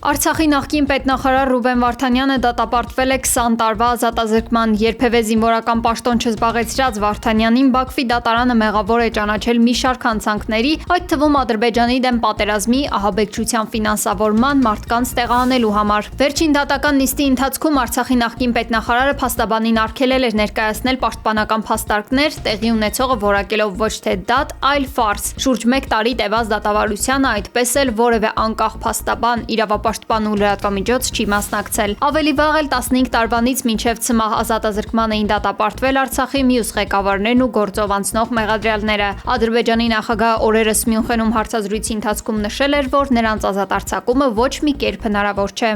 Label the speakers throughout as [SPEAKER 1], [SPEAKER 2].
[SPEAKER 1] Արցախի նախկին պետնախարար Ռուբեն Վարդանյանը դատապարտվել է 20 տարվա ազատազրկման։ Երբևէ զինվորական պաշտոն չզբաղեցրած Վարդանյանին Բաքվի դատարանը մեղավոր է ճանաչել մի շարք հանցանքների, այդ թվում Ադրբեջանի դեմ պատերազմի, ահաբեկչության ֆինանսավորման, մարդկանց տեղահանելու համար։ Վերջին դատական նիստի ընթացքում Արցախի նախկին պետնախարարը փաստաբանին արգելել էր ներկայացնել պաշտպանական փաստարկներ, տեղի ունեցողը որակելով ոչ թե դատ, այլ ֆարս։ Շուրջ 1 տարի տևած դատավարությանը այդպես էլ որևէ անկախ փաստաբան, իրավապաշտպան ու լրատվամիջոց չի մասնակցել։ Ավելի վաղ էլ 15 տարվանից մինչև ցմահ ազատազրկման էին դատապարտվել Արցախի մյուս ղեկավարներն ու գործով անցնող մեղադրյալները։ Ադրբեջանի նախագահը օրերս Մյունխենում հարցազրույցի ընթացքում նշել էր, որ նրանց ազատ արձակումը ոչ մի կերպ հնարավոր չէ։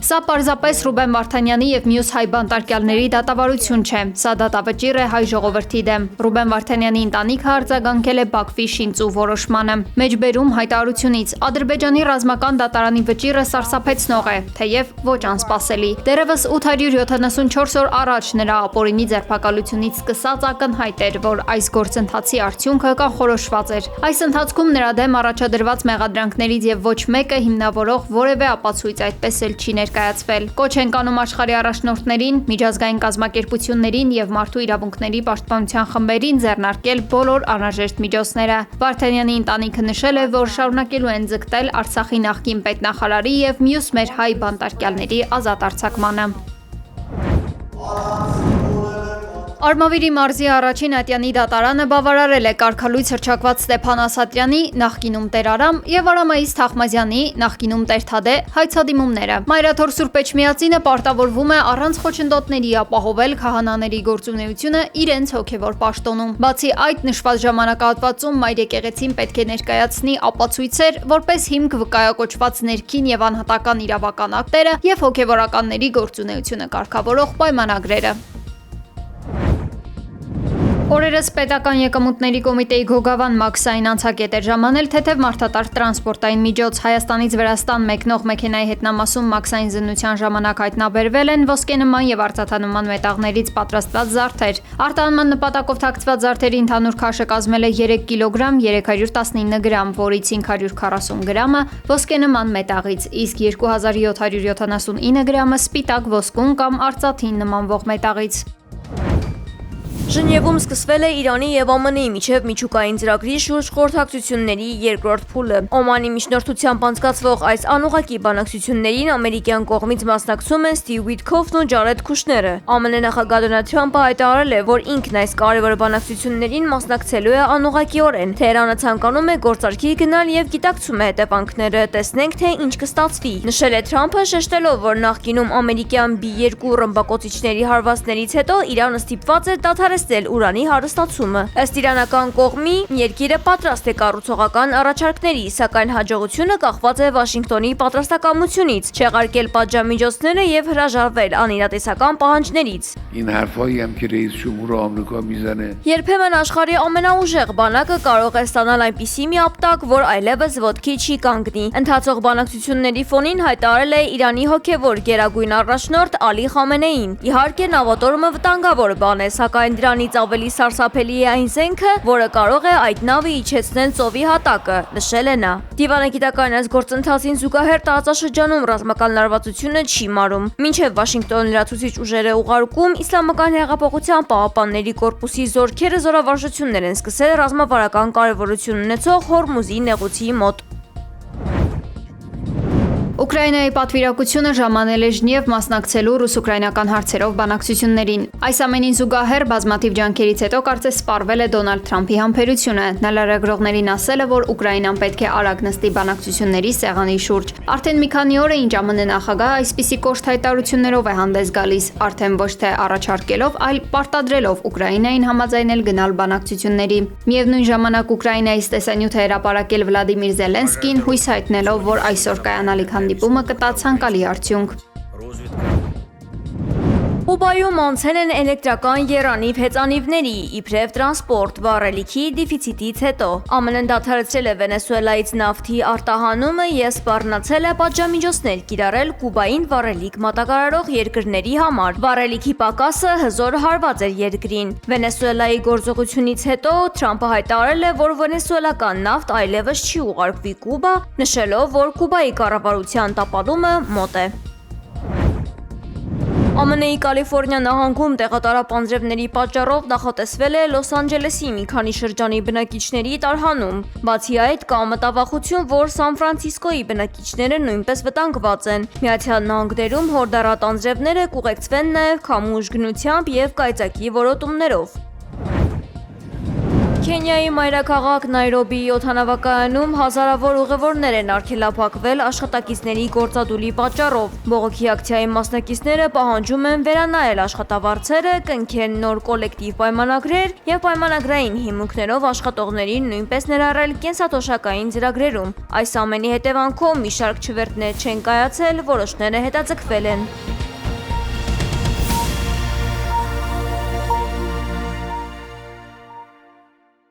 [SPEAKER 1] Սա պարզապես Ռուբեն Վարդանյանի եւ մյուս հայ բանտարկյալների դատավարություն չէ, սա դատավճիռ է հայ ժողովրդի դեմ։ Ռուբեն Վարդանյանի ընտանիքը արձագանքել է Բաքվի շինծու որոշմանը։ Մեջբերում հայտարարությունից Ադրբեջանի ռազմական դատարանի վճիռը սարսափեցնող է, թեև ոչ անսպասելի։ Դեռևս 874 օր առաջ նրա ապօրինի ձերբակալությունից սկսած ակնհայտ էր, որ այս գործընթացի արդյունքը կանխորոշված էր։ Այս ընթացքում նրա դեմ առաջադրված մեղադրանքներից եւ ոչ մեկը հիմնավորող որևէ ապացույց այդպես էլ չի ներկայացվել։ Կոչ ենք անում աշխարհի առաջնորդներին, միջազգային կազմակերպություններին եւ մարդու իրավունքների պաշտպանության խմբերին ձեռնարկել բոլոր անհրաժեշտ միջոցները։ Վարդանյանի ընտանիքը նշել է, որ շարունակելու են ձգտել Արցախի նախկին պետնախարարի եւ մյուս մեր հայ բանտարկյալների ազատ արձակմանը։ Արմավիրի մարզի առաջին ատյանի դատարանը բավարարել է կարգալույց հռչակված Ստեփան Ասատրյանի նախկինում Տեր Արամ եւ Արամայիս Թախմազյանի նախկինում Տեր Թադե հայցադիմումները։ Մայրաթոր Սուրբ Էջմիածինը պարտավորվում է առանց խոչընդոտների ապահովել քահանաների գործունեությունը իրենց հոգեվոր պաշտոնում։ Բացի այդ, նշված ժամանակահատվածում Մայր եկեղեցին պետք է ներկայացնի ապացույցեր, որպես հիմք վկայակոչված ներքին եւ անհատական իրավական ակտերը եւ հոգեվորականների գործունեությունը կարգավորող պայմանագրերը։ Օրերս պետական եկամուտների կոմիտեի Գոգավան Մաքսային անցակետ էր ժամանել թեթև մարդատար տրանսպորտային միջոց։ Հայաստանից Վրաստան մեկնող մեքենայի հետնամասում Մաքսային զննության ժամանակ հայտնաբերվել են ոսկենման եւ արծաթանման մետաղներից պատրաստված զարդեր։ Արտահանման նպատակով թաքցված զարդերի ընդհանուր քաշը կազմել է 3 կիլոգրամ 319 գրամ, որից 540 գրամը ոսկենման մետաղից, իսկ 2779 գրամը սպիտակ ոսկուն կամ արծաթին նմանվող մետաղից։
[SPEAKER 2] Ժնևում սկսվել է Իրանի եւ ԱՄՆ-ի միջև միջուկային ծրագրի շուրջ խորհրդակցությունների երկրորդ փուլը։ Օմանի միջնորդությամբ անցկացվող այս անուղղակի բանակցություններին ամերիկյան կողմից մասնակցում են Սթիվ Ուիթքոֆն ու Ջարեդ Քուշները։ ԱՄՆ նախագահ Դոնալդ Թրամփը հայտարարել է, որ ինքն այս կարևոր բանակցություններին մասնակցելու է անուղղակիորեն։ Թեհրանը ցանկանում է գործարքի գնալ եւ գիտակցում է հետևանքները, տեսնենք թե ինչ կստացվի։ Նշել է Թրամփը, շեշտելով, որ նախկինում ամերիկյան B2 ռմբակոծիչների հարվածներից հետո Իրանը ստիպված է դադարեցնել ուրանի հարստացումը։ Ըստ իրանական կողմի, երկիրը պատրաստ է կառուցողական առաջարկների, սակայն հաջողությունը կախված է Վաշինգտոնի պատրաստակամությունից, չեղարկել պատժամիջոցները եւ հրաժարվել անիրատեսական պահանջներից։ Երբեմն աշխարհի ամենաուժեղ բանակը կարող է ստանալ այնպիսի մի ապտակ, որ այլևս ոտքի չի կանգնի։ Ընթացող բանակցությունների ֆոնին հայտարարել է Իրանի հոգևոր գերագույն առաջնորդ Ալի Խամենեին։ Իհարկե, նավատորմը վտանգավոր բան է, սակայն դրանից ավելի սարսափելի է այն զենքը, որը կարող է այդ նավը իջեցնել ծովի հատակը, նշել է նա։ Դիվանագիտական այս գործընթացին զուգահեռ տարածաշրջանում ռազմական լարվածությունը չի մարում։ Մինչև Վաշինգտոն լրացուցիչ ուժերը ուղարկում, Իսլամական հեղափոխության պահապանների կորպուսի զորքերը զորավարժություններ են սկսել ռազմավարական կարևորություն ունեցող Հորմուզի նեղուցի մոտ։
[SPEAKER 1] Ուկրաինայի պատվիրակությունը ժամանել է Ժնև մասնակցելու ռուս-ուկրաինական հարցերով բանակցություններին։ Այս ամենին զուգահեռ բազմաթիվ ջանքերից հետո կարծես սպառվել է Դոնալդ Թրամփի համբերությունը։ Նա լրագրողներին ասել է, որ Ուկրաինան պետք է արագ նստի բանակցությունների սեղանի շուրջ։ Արդեն մի քանի օր է ինչ ԱՄՆ նախագահը այսպիսի կոշտ հայտարարություններով է հանդես գալիս, արդեն ոչ թե առաջարկելով, այլ պարտադրելով Ուկրաինային համաձայնել գնալ բանակցությունների։ Միևնույն ժամանակ Ուկրաինայից տեսանյութ է հրապարակել Վլադիմիր Զելենսկին, հույս հայտնելով, որ այսօր կայանալիք հանդիպումը կտա ցանկալի արդյունք։
[SPEAKER 2] Կուբայում անցել են էլեկտրական եռանիվ հեծանիվների, իբրև տրանսպորտ վառելիքի դեֆիցիտից հետո։ ԱՄՆ-ն դադարեցրել է Վենեսուելայից նավթի արտահանումը և սպառնացել է պատժամիջոցներ կիրառել Կուբային վառելիք մատակարարող երկրների համար։ Վառելիքի պակասը հզոր հարված էր երկրին։ Վենեսուելայի գործողությունից հետո Թրամփը հայտարարել է, որ վենեսուելական նավթ այլևս չի ուղարկվի Կուբա, նշելով, որ Կուբայի կառավարության տապալումը մոտ է։ ԱՄՆ-ի Կալիֆոռնիա նահանգում տեղատարապ անձրևների պատճառով նախատեսվել է Լոս Անջելեսի մի քանի շրջանի բնակիչների տարհանում։ Բացի այդ, կա մտավախություն, որ Սան Ֆրանցիսկոյի բնակիչները նույնպես վտանգված են։ Միացյալ Նահանգներում հորդառատ անձրևները կուղեկցվեն նաև քամու ուժգնությամբ և կայծակի որոտումներով։ Քենիայի մայրաքաղաք Նայրոբիի օդանավակայանում հազարավոր ուղևորներ են արգելափակվել աշխատակիցների գործադուլի պատճառով։ Բողոքի ակցիայի մասնակիցները պահանջում են վերանայել աշխատավարձերը, կնքել նոր կոլեկտիվ պայմանագրեր և պայմանագրային հիմունքներով աշխատողներին նույնպես ներառել կենսաթոշակային ծրագրերում։ Այս ամենի հետևանքով մի շարք չվերթներ չեն կայացել, որոշները հետաձգվել են։